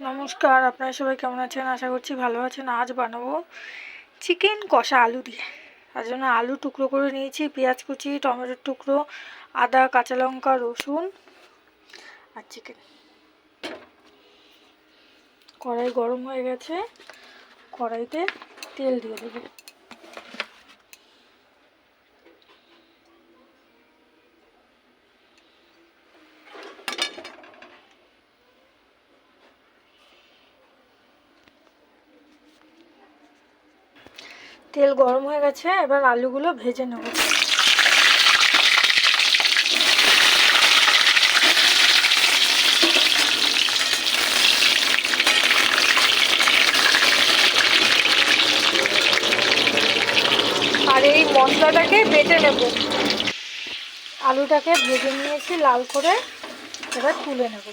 নমস্কার, আপনারা সবাই কেমন আছেন? আশা করছি ভালো আছেন। আজ বানাবো চিকেন কষা আলু দিয়ে। তার জন্য আলু টুকরো করে নিয়েছি, পেঁয়াজ কুচি, টমেটোর টুকরো, আদা, কাঁচা লঙ্কা, রসুন আর চিকেন। কড়াই গরম হয়ে গেছে, কড়াইতে তেল দিয়ে দেবো। তেল গরম হয়ে গেছে, এবার আলুগুলো ভেজে নেব। আর এই মশলাটাকে বেটে নেব। আলুটাকে ভেজে নিয়েছি লাল করে, এবার তুলে নেব।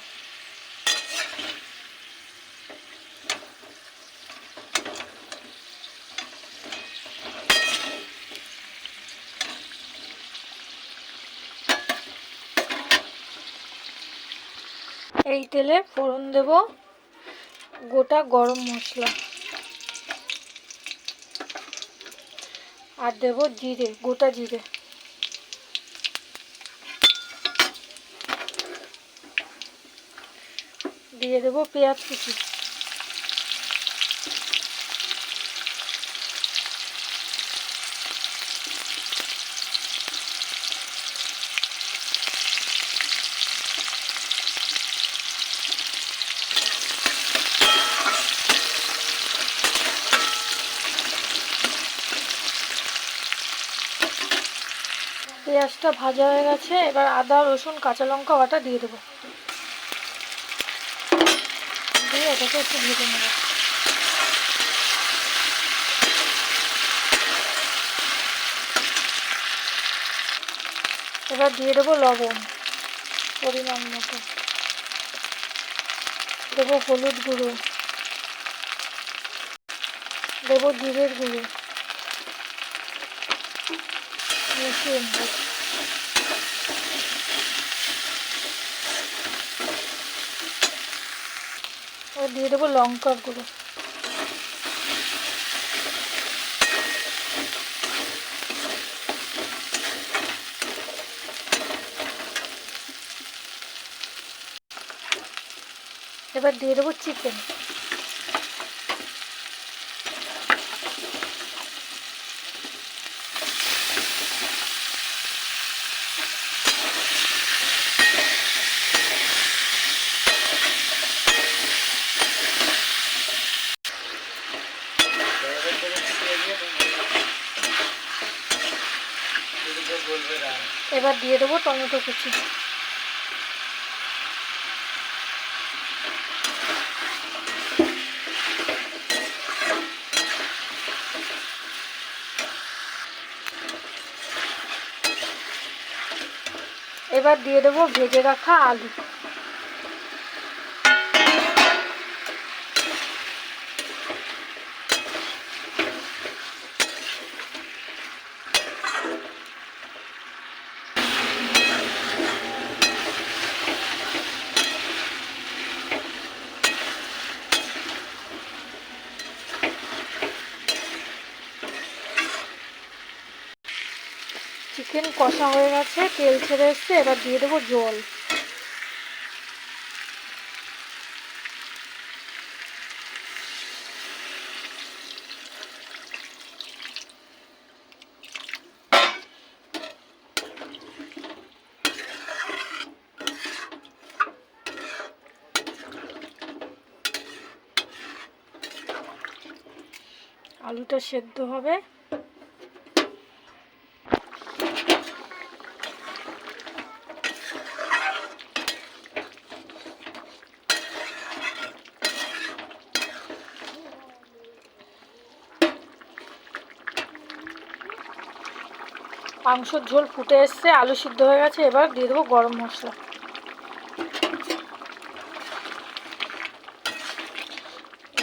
এই তেলে ফোড়ন দেব গোটা গরম মশলা, আর দেব জিরে, গোটা জিরে। দিয়ে দেব পেঁয়াজ কুচি। পেঁয়াজটা ভাজা হয়ে গেছে, এবার আদা, রসুন, কাঁচা লঙ্কা বাটা দিয়ে দেবো। দিয়ে এটাকে একটু ভেজে নেব। এবার দিয়ে দেবো লবণ পরিমাণ মতো, দেবো হলুদ গুঁড়ো, দেবো জিরের গুঁড়ো, মিশিয়ে নেব। এবার দিয়ে দেবো লঙ্কার গুঁড়ো। এবার দিয়ে দেবো চিকেন। এবার দিয়ে দেবো টমেটো কুচি। এবার দিয়ে দেবো ভেজে রাখা আলু। চিকেন কষা হয়ে গেছে, তেল ছেড়ে এসছে, এবার দিয়ে দেবো জল। আলুটা সেদ্ধ হবে। মাংসর ঝোল ফুটে এসছে, আলু সিদ্ধ হয়ে গেছে, এবার দিয়ে দেবো গরম মশলা।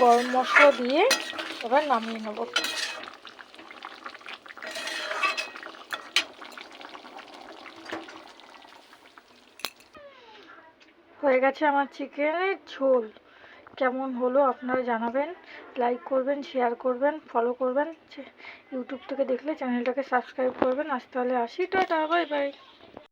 গরম মশলা দিয়ে এবার নামিয়ে নেব। হয়ে গেছে আমার চিকেনের ঝোল। কেমন হলো আপনারা জানাবেন, লাইক করবেন, শেয়ার করবেন, ফলো করবেন, ইউটিউব থেকে দেখলে চ্যানেলটাকে সাবস্ক্রাইব করবেন। আজ তাহলে আসি, টাটা, বাই বাই।